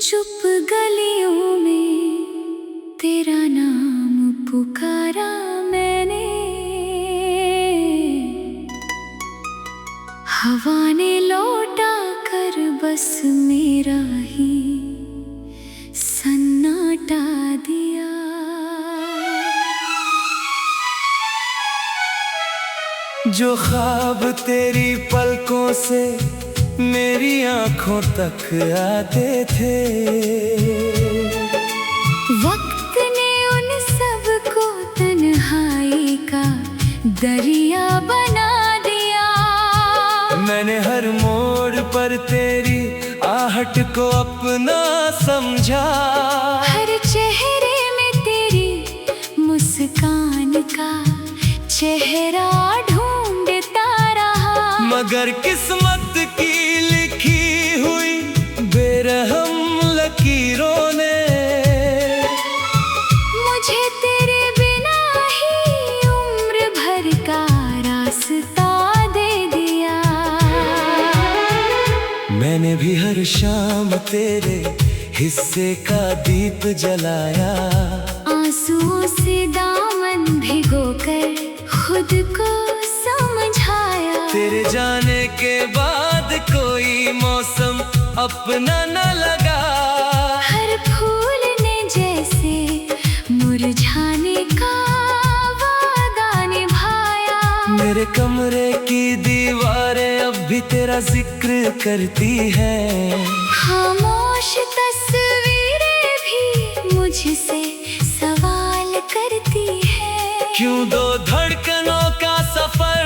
चुप गलियों में तेरा नाम पुकारा मैंने, हवा ने लौटा कर बस मेरा ही सन्नाटा दिया। जो ख्वाब तेरी पलकों से मेरी आंखों तक आते थे, वक्त ने उन सब को तन्हाई का दरिया बना दिया। मैंने हर मोड़ पर तेरी आहट को अपना समझा, हर चेहरे में तेरी मुस्कान का चेहरा ढूंढता रहा। मगर किस्मत की लिखी हुई बेरहम लकीरों ने मुझे तेरे बिना ही उम्र भर का रास्ता दे दिया। मैंने भी हर शाम तेरे हिस्से का दीप जलाया, आंसुओं से दामन भिगोकर खुद को समझाया। तेरे जाने के बाद कोई मौसम अपना न लगा, हर फूल ने जैसे मुरझाने का वादा निभाया। मेरे कमरे की दीवारें अब भी तेरा जिक्र करती हैं, खामोश तस्वीरें भी मुझसे सवाल करती है। क्यों दो धड़कनों का सफर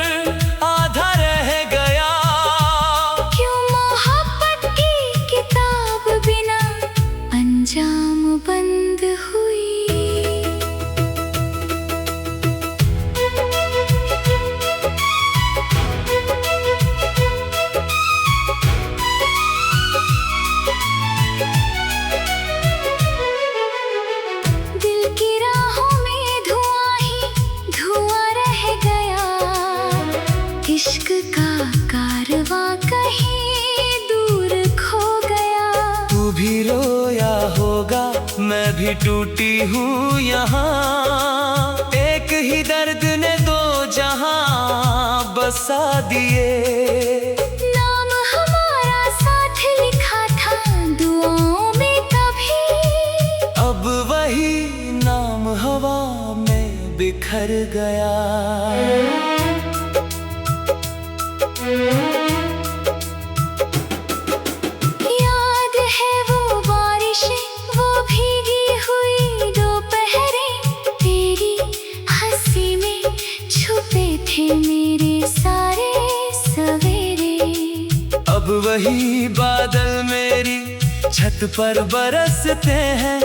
आधा रह गया, क्यों मोहब्बत की किताब बिना अंजाम बंद हुई। दिल की राहों में धुआं ही धुआं रह गया, इश्क का कारवां कहीं दूर खो गया। तू भी रोया होगा मैं भी टूटी हूँ यहाँ, एक ही दर्द ने दो जहां बसा दिए। नाम हमारा साथ लिखा था दुआओं में कभी, अब वही नाम हवा में बिखर गया। याद है वो बारिशें, वो भीगी हुई दोपहरें, तेरी हंसी में छुपे थे मेरे सारे सवेरे। अब वही बादल मेरी छत पर बरसते हैं,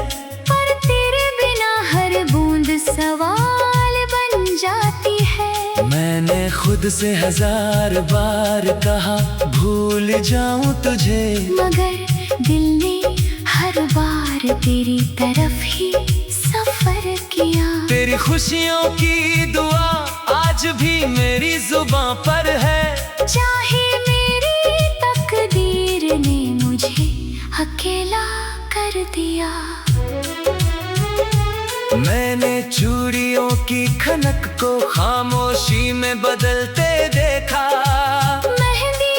पर तेरे बिना हर बूंद सवाल बन जाती है। मैंने खुद से 1000 बार कहा भूल जाऊं तुझे, मगर दिल ने हर बार तेरी तरफ ही सफर किया। तेरी खुशियों की दुआ आज भी मेरी जुबां पर है, चाहे मेरी तकदीर ने मुझे अकेला कर दिया। मैंने चूड़ियों की खनक को खामोशी में बदलते देखा, मेहंदी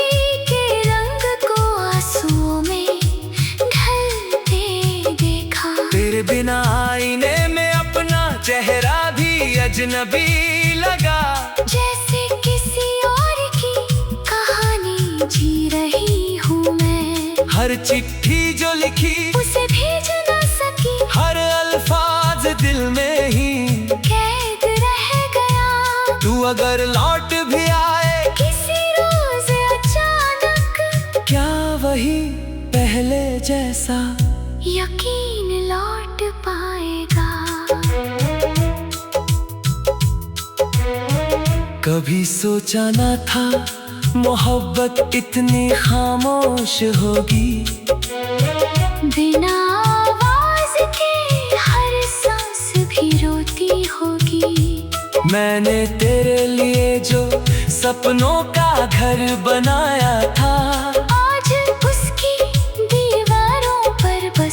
के रंग को आंसुओं में ढलते देखा। तेरे बिना आईने में अपना चेहरा भी अजनबी लगा, जैसे किसी और की कहानी जी रही हूँ मैं। हर चिट्ठी जो लिखी उसे भेज ना सकी, हर अल्फाज दिल में ही कैद रह गया। तू अगर लौट भी आए किसी रोज अचानक, क्या वही पहले जैसा यकीन लौट पाएगा। कभी सोचा ना था मोहब्बत इतनी खामोश होगी, बिना आवाज के हर सांस भी रोती होगी। मैंने तेरे लिए जो सपनों का घर बनाया था, आज उसकी दीवारों पर बस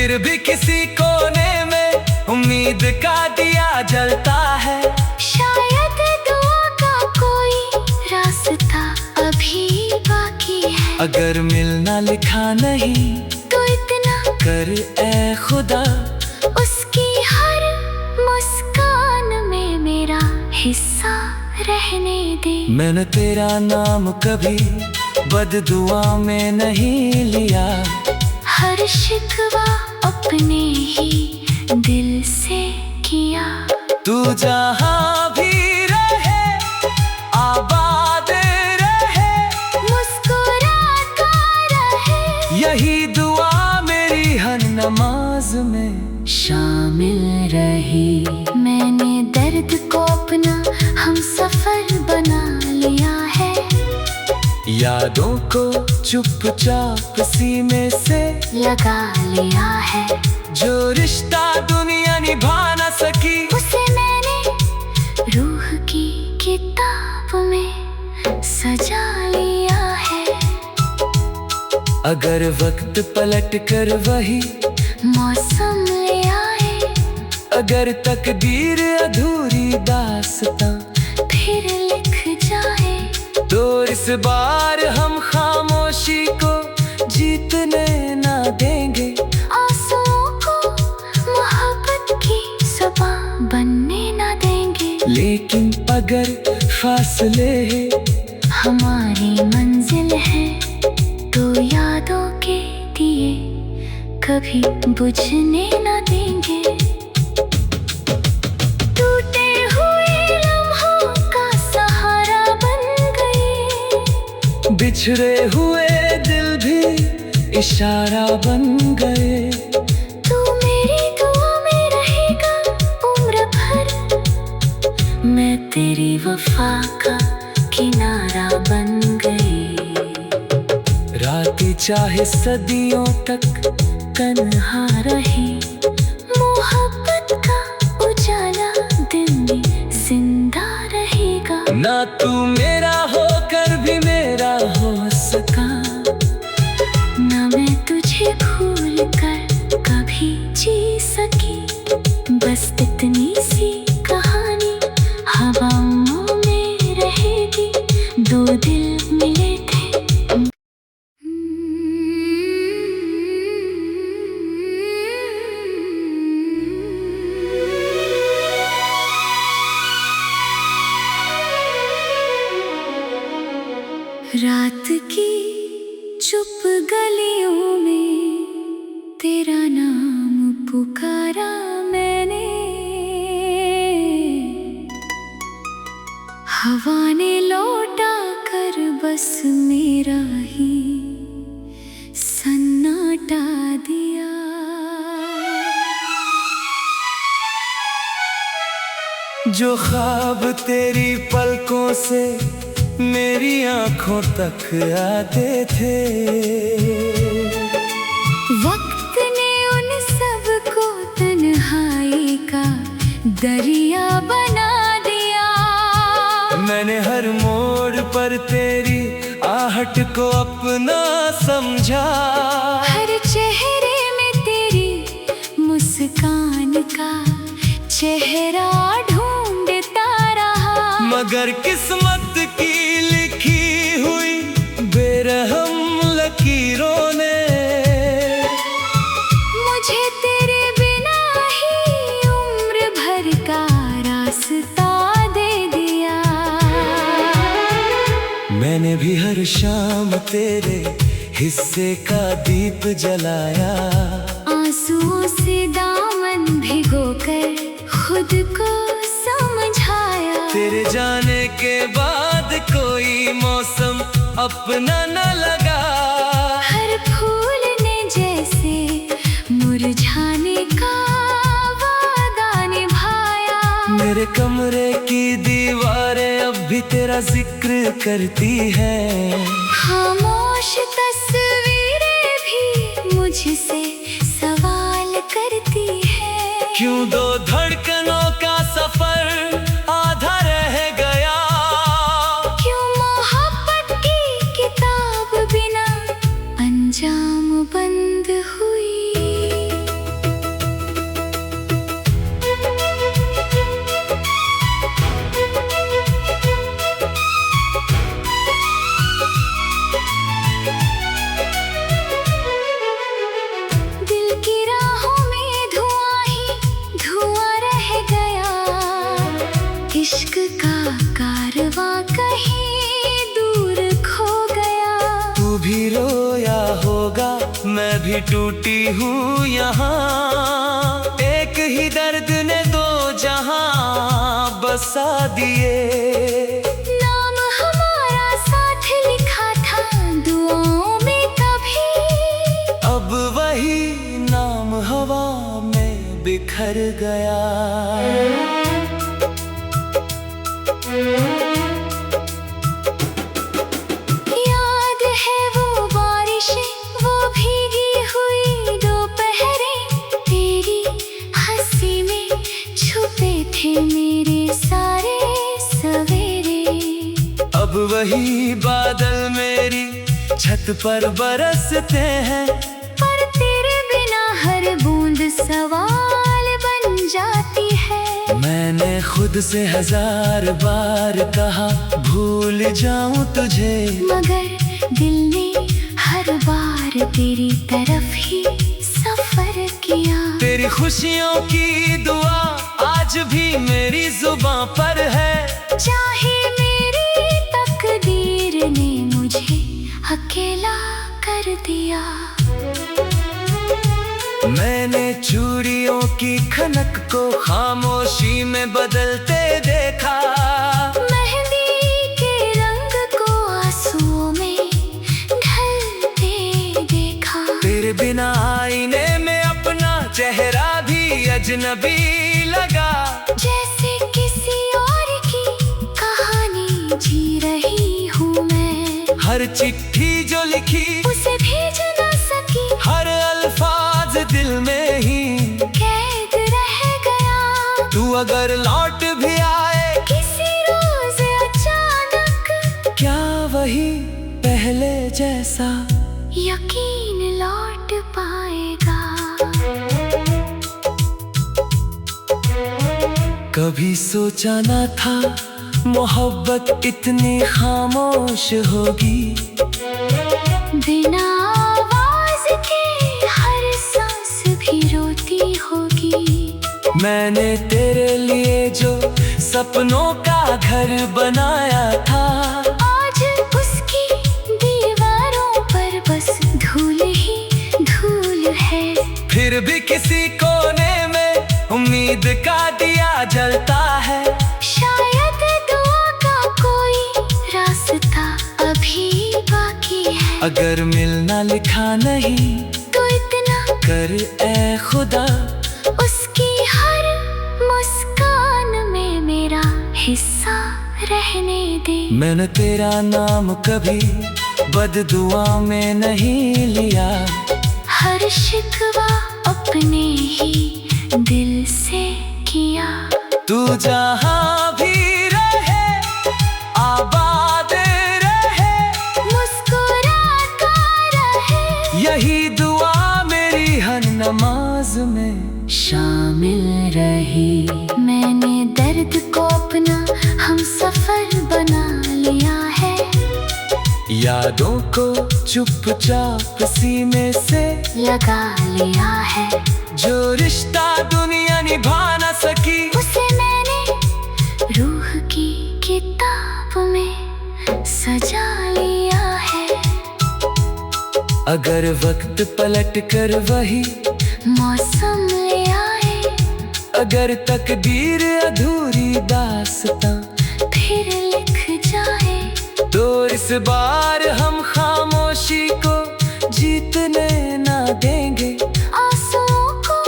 फिर भी किसी कोने में उम्मीद का दिया जलता है। शायद दुआ का कोई रास्ता अभी बाकी है। अगर मिलना लिखा नहीं तो इतना कर ए खुदा, उसकी हर मुस्कान में मेरा हिस्सा रहने दे। मैंने तेरा नाम कभी बददुआ में नहीं लिया। हर शिकवा अपने ही दिल से किया। तू जहाँ भी रहे आबाद रहे, मुस्कुराता रहे, यही दुआ मेरी हर नमाज में शामिल रही। मैंने दर्द को अपना हम सफर बना लिया है। यादों को चुपचाप सीने से लगा लिया है। जो रिश्ता दुनिया निभा न सकी, उसे मैंने रूह की किताब में सजा लिया है। अगर वक्त पलट कर वही मौसम ले आए, अगर तकदीर अधूरी दास्तां फिर लिख जाए, तो इस बार हम खामोशी को जीतने ना देंगे। आंसुओं को मोहब्बत की ज़बान बनने ना देंगे। लेकिन अगर फासले हमारी मंजिल है, तो यादों के दिए कभी बुझने ना देंगे। टूटे हुए लम्हों का सहारा बन गए, बिछड़े हुए दिल भी इशारा बन गए। तू मेरी दुआ में रहेगा उम्र भर, मैं तेरी वफा का किनारा बन गई। राती चाहे सदियों तक तन्हा रही, मोहब्बत का उजाला दिल में जिंदा रहेगा। ना तू मेरा होकर भी मेरा हो सका, ना मैं तुझे भूल कर कभी जी सकी। बस इतनी सी कहानी हवाओं में रहेगी, दो दिल मिले थे। रात की चुप गलियों में तेरा नाम पुकारा मैंने। हवा ने लौटा कर बस मेरा ही सन्नाटा दिया। जो ख्वाब तेरी पलकों से मेरी आंखों तक आते थे, वक्त ने उन सब को तन्हाई का दरिया बना दिया। मैंने हर मोड़ पर तेरी आहट को अपना समझा। हर चेहरे में तेरी मुस्कान का चेहरा ढूंढता रहा। मगर किस्मत की लिखी हुई बेरहम लकीरों ने मुझे तेरे बिना ही उम्र भर का रास्ता दे दिया। मैंने भी हर शाम तेरे हिस्से का दीप जलाया। आंसुओं से दामन भिगोकर खुद को समझाया। तेरे जाने के बाद कोई मौसम अपना न लगा। हर फूल ने जैसे मुरझाने का वादा निभाया। मेरे कमरे की दीवारें अब भी तेरा जिक्र करती है। खामोश तस्वीरें भी मुझसे सवाल करती है। क्यों दो धड़कनों का सफर आधा रह गया। क्यों मोहब्बत की किताब बिना अंजाम बंद हुई। रोया होगा, मैं भी टूटी हूँ यहाँ। एक ही दर्द ने दो जहां बसा दिए। नाम हमारा साथ लिखा था दुआओं में कभी, अब वही नाम हवा में बिखर गया। याद है वो बारिशें, वो भीगी हुई दोपहरें, तेरी हंसी में छुपे थे मेरे सारे सवेरे। अब वही बादल मेरी छत पर बरसते हैं, पर तेरे बिना हर बूंद सवाल बन जाती है। मैंने खुद से 1000 बार कहा भूल जाऊं तुझे, मगर दिल ने हर बार तेरी तरफ ही सफर किया। तेरी खुशियों की दुआ आज भी मेरी जुबां पर है। चाहे मेरी तकदीर ने मुझे अकेला कर दिया। मैंने चूड़ियों की खनक को खामोशी में बदलते देखा, मेहंदी के रंग को आंसुओं में ढलते देखा। तेरे बिना आईने में अपना चेहरा भी अजनबी लगा। जैसे किसी और की कहानी जी रही हूँ मैं, हर चिट्ठी जो लिखी उसे भेज न सकी, हर अल्फाज दिल में ही कैद रह गया। तू अगर लौट भी आए किसी रोज अचानक, क्या वही पहले जैसा यकीन लौट पाएगा। कभी सोचा ना था मोहब्बत इतनी खामोश होगी, बिना आवाज के हर सांस भी रोती होगी। मैंने तेरे लिए जो सपनों का घर बनाया था, आज उसकी दीवारों पर बस धूल ही धूल है। फिर भी किसी कोने में उम्मीद का दिया जलता है। शायद दुआ का कोई रास्ता अभी बाकी है। अगर मिलना लिखा नहीं तो इतना कर ए खुदा, उसकी हर मुस्कान में मेरा हिस्सा रहने दे। मैंने तेरा नाम कभी बददुआ में नहीं लिया, हर शिकवा अपने ही दिल से किया। तू जहाँ भी रहे आबाद रहे, मुस्कुराता रहे, यही दुआ मेरी हर नमाज में शामिल रही। मैंने दर्द को अपना हम सफर बना लिया है, यादों को चुपचाप सीने से लगा लिया है। जो रिश्ता दुनिया निभा न सकी, उसे मैंने रूह की किताब में सजा लिया है। अगर वक्त पलट कर वही मौसम ले आए, अगर तकदीर अधूरी दास्तां फिर लिख जाए, तो इस बार हम खामोशी को जीतने ना देंगे। आंसुओं को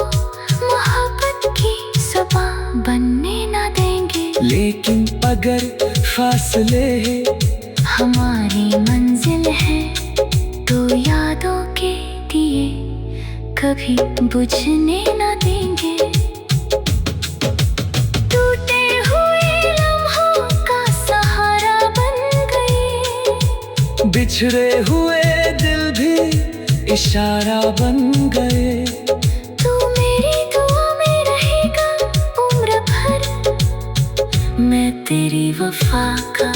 मोहब्बत की ज़ुबान बनने ना देंगे। लेकिन अगर फासले हमारी मंजिल है, तो यादों के दिए कभी बुझने ना देंगे। टूटे हुए लम्हों का सहारा बन गए, बिछड़े हुए दिल भी इशारा बन गए। तू मेरी दुआ में रहेगा उम्र भर, मैं तेरी वफा का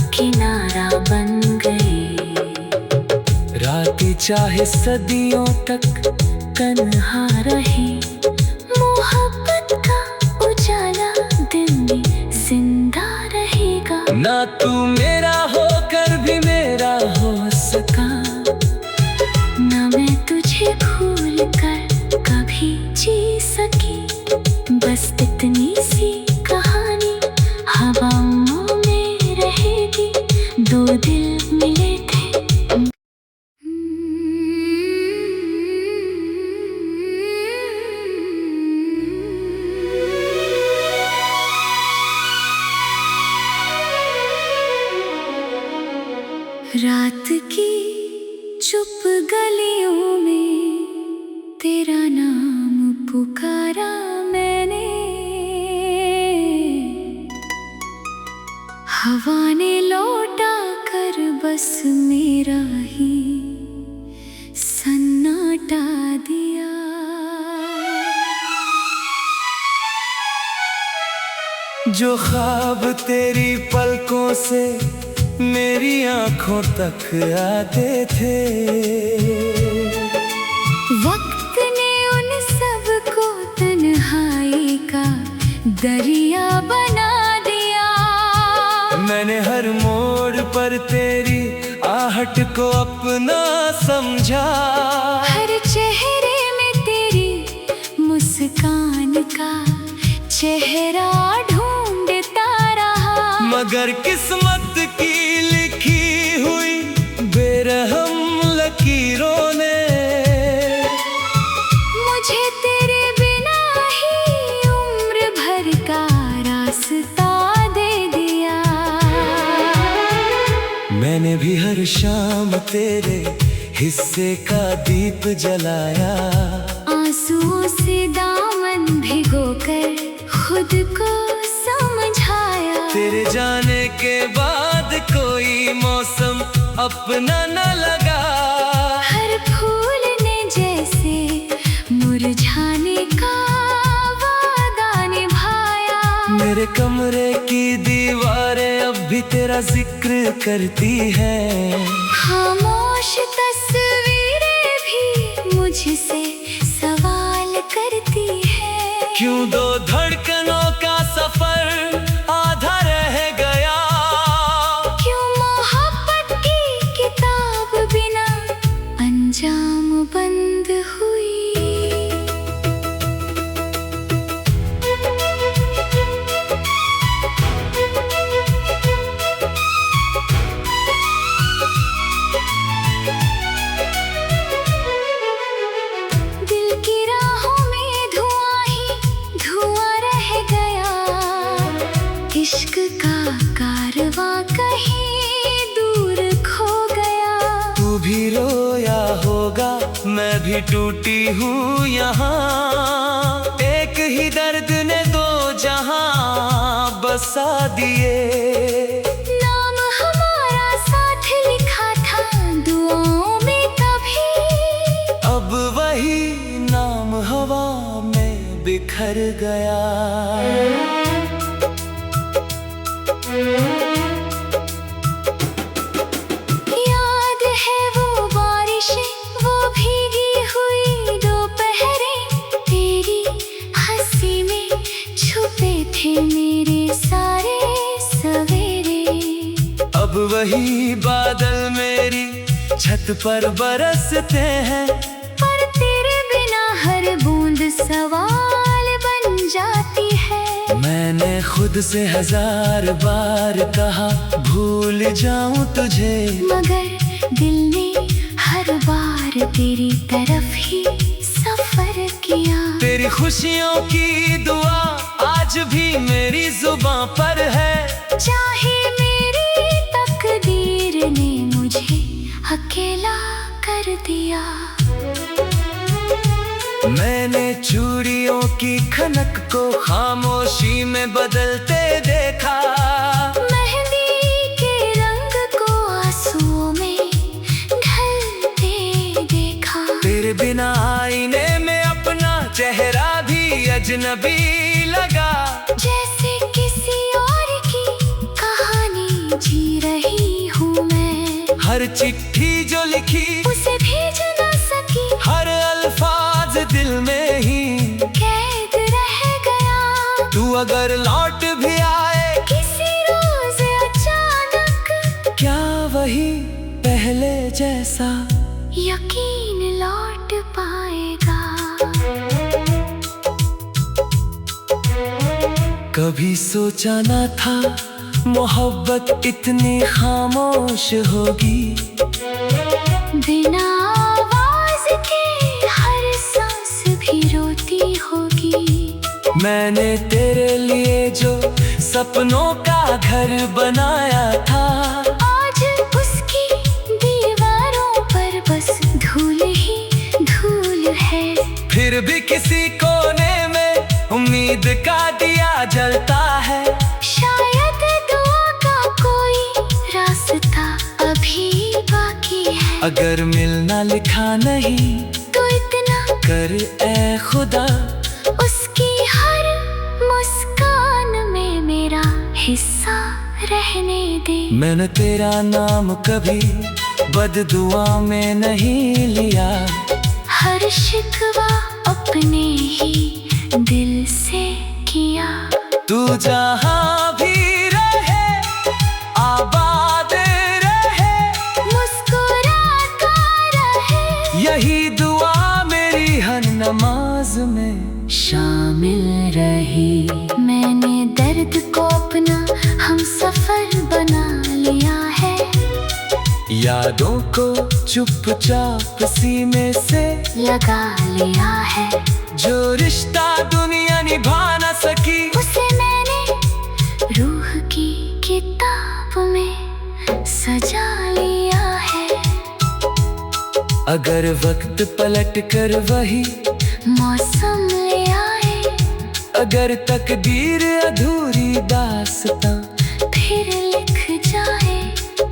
किनारा बन गई। रातें चाहे सदियों तक तन्हा रही, मोहब्बत का उजाला दिल में जिंदा रहेगा। ना तू मेरा होकर भी मेरा हो सका, गलियों में तेरा नाम पुकारा मैंने, हवा ने लौटा कर बस मेरा ही सन्नाटा दिया। जो ख्वाब तेरी पलकों से मेरी आंखों तक आते थे, वक्त ने उन सब को तन्हाई का दरिया बना दिया। मैंने हर मोड़ पर तेरी आहट को अपना समझा, हर चेहरे में तेरी मुस्कान का चेहरा ढूंढता रहा। मगर किस्मत की लिखी हुई बेरहम लकीरों ने मुझे तेरे बिना ही उम्र भर का रास्ता दे दिया। मैंने भी हर शाम तेरे हिस्से का दीप जलाया, आंसुओं से दामन भिगोकर खुद को समझाया। तेरे जाने के बाद कोई मौसम अपना न लगा, हर फूल ने जैसे मुरझाने का वादा निभाया। मेरे कमरे की दीवारें अब भी तेरा जिक्र करती हैं, खामोश तस्वीरें भी मुझसे सवाल करती है। क्यों दो धड़कनों का सफर आधा रह गया, क्यों मोहब्बत की किताब बिना अंजाम बंद हुई। दिल की राहों में धुआं ही धुआं रह गया, इश्क का कारवां कहीं दूर खो गया। तू भी रोया होगा मैं भी टूटी हूँ यहाँ, एक ही दर्द ने दो जहां बसा दिए। नाम हमारा साथ लिखा था दुआओं में कभी, अब वही नाम हवा में बिखर गया। याद है वो बारिशें, वो भीगी हुई दोपहरें, तेरी हंसी में छुपे थे मेरे सारे सवेरे। अब वही बादल मेरी छत पर बरसते हैं, पर तेरे बिना हर बूंद सवाल बन जाती है। मैंने खुद से 1000 बार कहा भूल जाऊं तुझे, मगर दिल ने हर बार तेरी तरफ ही सफर किया। तेरी खुशियों की दुआ आज भी मेरी जुबां पर है, चाहे मेरी तकदीर ने मुझे अकेला कर दिया। मैंने चूड़ियों की खनक को खामोशी में बदलते देखा, मेहंदी के रंग को आंसुओं में ढलते देखा। तेरे बिना आईने में अपना चेहरा भी अजनबी लगा, जैसे किसी और की कहानी जी रही हूँ मैं। हर चिट्ठी जो लिखी उसे भेज न सकी, हर अल्फाज दिल में ही कैद रह गया। तू अगर लौट भी आए किसी रोज अचानक, क्या वही पहले जैसा यकीन लौट पाएगा। कभी सोचा न था मोहब्बत इतनी खामोश होगी, बिना आवाज के हर सांस भी रोती होगी। मैंने तेरे लिए जो सपनों का घर बनाया था, आज उसकी दीवारों पर बस धूल फिर भी किसी कोने में उम्मीद का दिया जलता है। शायद दुआ का कोई रास्ता अभी बाकी है। अगर मिलना लिखा नहीं तो इतना कर ए खुदा, उसकी हर मुस्कान में मेरा हिस्सा रहने दे। मैंने तेरा नाम कभी बददुआ में नहीं लिया। हर शिकवा अपने ही दिल से किया। तू जहाँ भी रहे आबाद रहे, मुस्कुराता रहे, यही दुआ मेरी हर नमाज में शामिल रही। मैंने दर्द को अपना हम सफर बना लिया है। यादों को चुपचाप सीने से लगा लिया है। जो रिश्ता दुनिया निभा न सकी, उसे मैंने रूह की किताब में सजा लिया है। अगर वक्त पलट कर वही मौसम ले आए, अगर तकदीर अधूरी दास्तां फिर लिख जाए,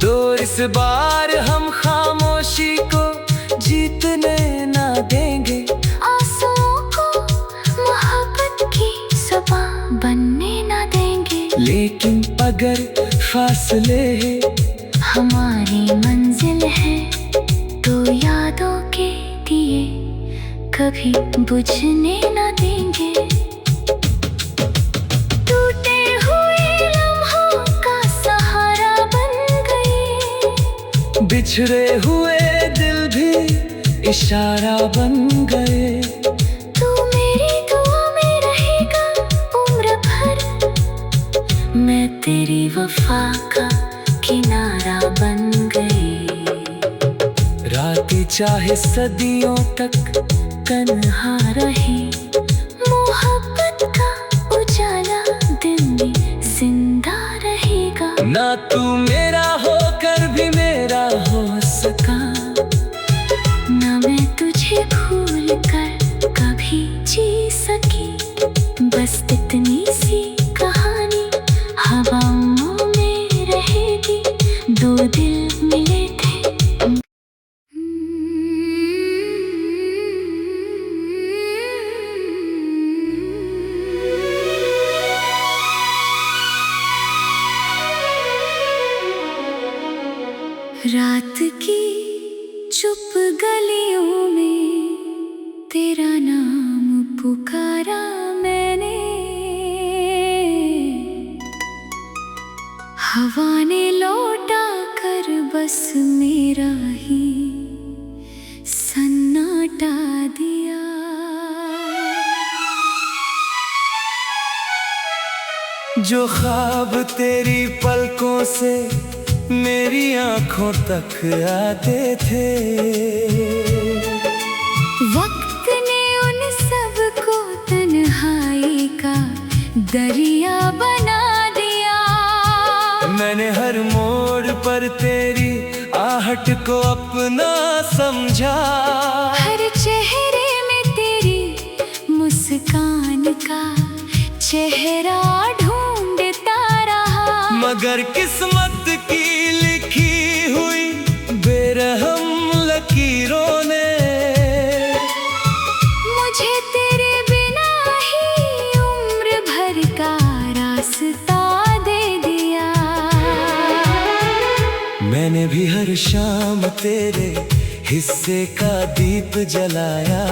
तो इस बार हम खामोशी को जीतने ना देंगे। आंसुओं को मोहब्बत की ज़ुबान बनने ना देंगे। लेकिन अगर फासले हमारी मंजिल है, तो यादों के दिए कभी बुझने ना देंगे। टूटे हुए लम्हों का सहारा बन गए, बिछड़े हुए दिल भी इशारा बन गए। तू मेरी दुआ में रहेगा उम्र भर, मैं तेरी वफा का किनारा बन गई। रातें चाहे सदियों तक तन्हा रही, मोहब्बत का उजाला दिल में जिंदा रहेगा। ना तू मेरा होकर भी मेरा हो सका, ना मैं तुझे भूल कर कभी जी सकी। बस इतनी सी कहानी हवाओं में रहेगी। दो दिल मिले थे। रात की चुप गलियों में तेरा नाम पुकारा मैंने। हवा ने लौटा कर बस मेरा ही सन्नाटा दिया। जो ख्वाब तेरी पलकों से मेरी आंखों तक आते थे, वक्त ने उन सब को तन्हाई का दरिया बना दिया। मैंने हर मोड़ पर तेरी आहट को अपना समझा। हर चेहरे में तेरी मुस्कान का चेहरा ढूंढता रहा। मगर किस्मत की लिखी हुई बेरहम लकीरों ने मुझे तेरे बिना ही उम्र भर का रास्ता दे दिया। मैंने भी हर शाम तेरे हिस्से का दीप जलाया।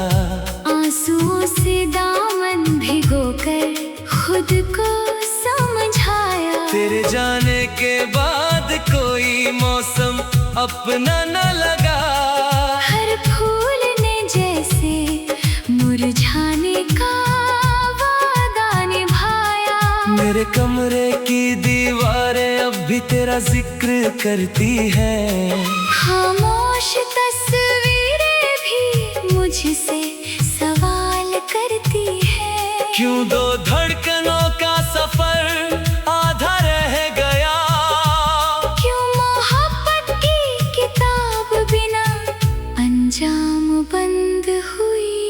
आंसुओं से दामन भिगोकर खुद को समझाया। तेरे जाने के बाद कोई मौसम अपना न लगा। हर फूल ने जैसे मुरझाने का वादा निभाया। मेरे कमरे की दीवारें अब भी तेरा जिक्र करती हैं। खामोश तस्वीरें भी मुझसे सवाल करती है। क्यों दो धड़कनों का सफर आधा रह गया। क्यों मोहब्बत की किताब बिना अंजाम बंद हुई।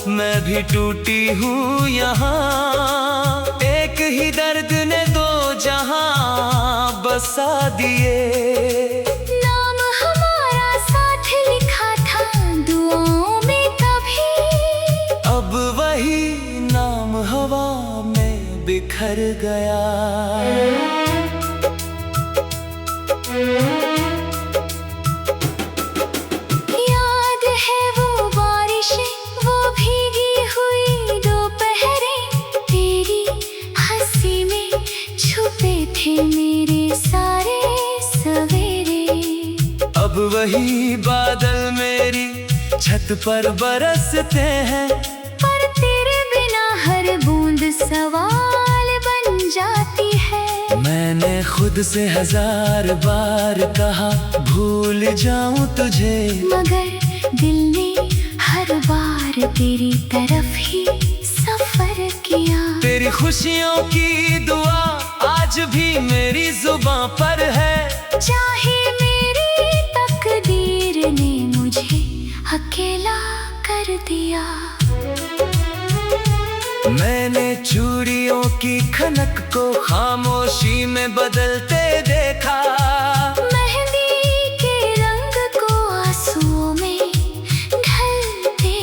मैं भी टूटी हूँ यहाँ। एक ही दर्द ने दो जहां बसा दिए। नाम हमारा साथ लिखा था दुआओं में कभी, अब वही नाम हवा में बिखर गया। याद है वो बारिशें, वो भीगी हुई दोपहरें, तेरी हंसी में छुपे थे मेरे सारे सवेरे। अब वही बादल मेरी छत पर बरसते हैं, पर तेरे बिना हर बूंद सवाल बन जाती है। मैंने खुद से 1000 बार कहा भूल जाऊं तुझे, मगर दिल ने हर बार तेरी तरफ ही सफर किया। तेरी खुशियों की दुआ आज भी मेरी जुबां पर है। चाहे मेरी तकदीर ने मुझे अकेला कर दिया। मैंने चूड़ियों की खनक को खामोशी में बदलते देखा, मेहंदी के रंग को आंसुओं में ढलते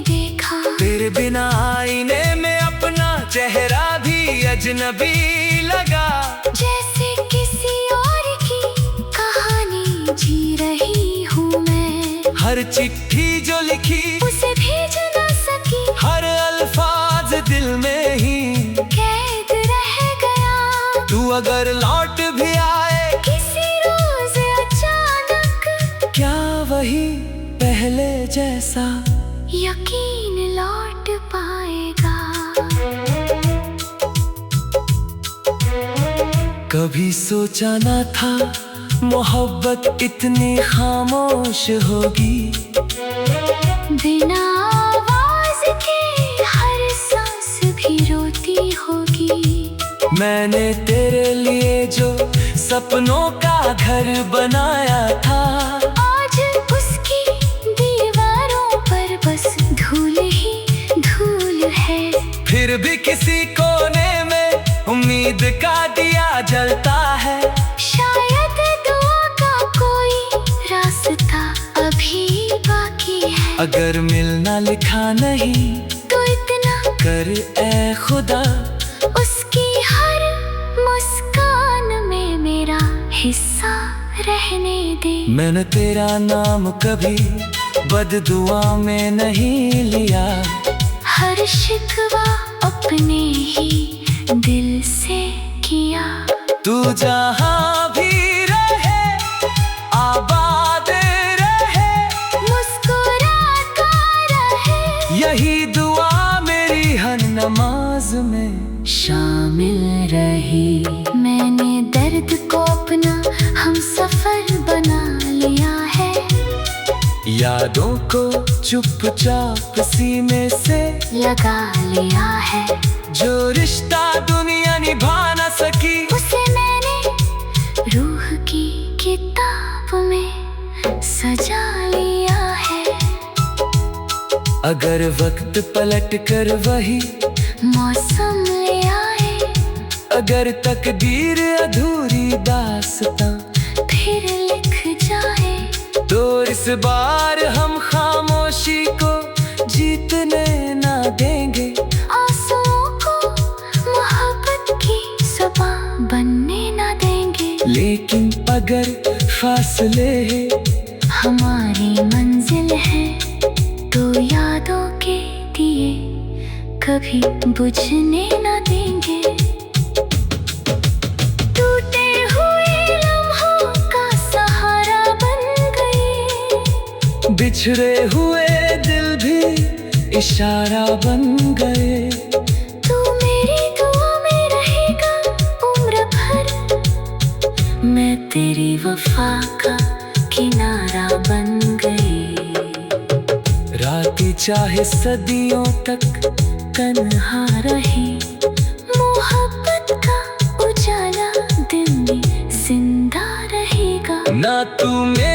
देखा। तेरे बिना आईने में अपना चेहरा भी अजनबी लगा। जैसे किसी और की कहानी जी रही हूँ मैं, हर चिट्ठी जो लिखी उसे भेज न सकी, हर अल्फाज दिल में ही कैद रह गया। तू अगर लौट भी आए किसी रोज अचानक, क्या वही पहले जैसा यकीन लौट पाएगा। कभी सोचा न था मोहब्बत इतनी खामोश होगी, बिना आवाज के हर सांस भी रोती होगी। मैंने तेरे लिए जो सपनों का घर बनाया था, आज उसकी दीवारों पर बस धूल ही धूल है। फिर भी किसी कोने में उम्मीद का दिया जलता है। शायद दुआ का कोई रास्ता अभी बाकी है। अगर मिलना लिखा नहीं तो इतना कर ए खुदा, उसकी हर मुस्कान में मेरा हिस्सा रहने दे। मैंने तेरा नाम कभी बददुआ में नहीं लिया, हर शिकवा अपने ही दिल से किया। तू जहाँ भी रहे आबाद रहे, मुस्कुराता रहे, यही दुआ मेरी हर नमाज में शामिल रही। मैंने दर्द को अपना हम सफर बना लिया है, यादों को चुपचाप सीने से लगा लिया है। जो रिश्ता दुनिया निभा न सकी, उसे मैंने रूह की किताब में सजा लिया है। अगर वक्त पलट कर वही मौसम ले आए, अगर तकदीर अधूरी दास्तां फिर लिख जाए, तो इस बार हम खामोशी को जीतने ना देंगे। आंसुओं को मोहब्बत की ज़बान बनने ना देंगे। लेकिन अगर फासले हमारी मंजिल है, तो यादों के दिए कभी बुझने ना देंगे। टूटे हुए लम्हों का सहारा बन गए, बिछड़े हुए दिल भी इशारा बन गए। तू मेरी दुआ में रहेगा उम्र भर, मैं तेरी वफा का किनारा बन गई। रातें चाहे सदियों तक तन्हा रही, मोहब्बत का उजाला दिल में जिंदा रहेगा। ना तू मेरे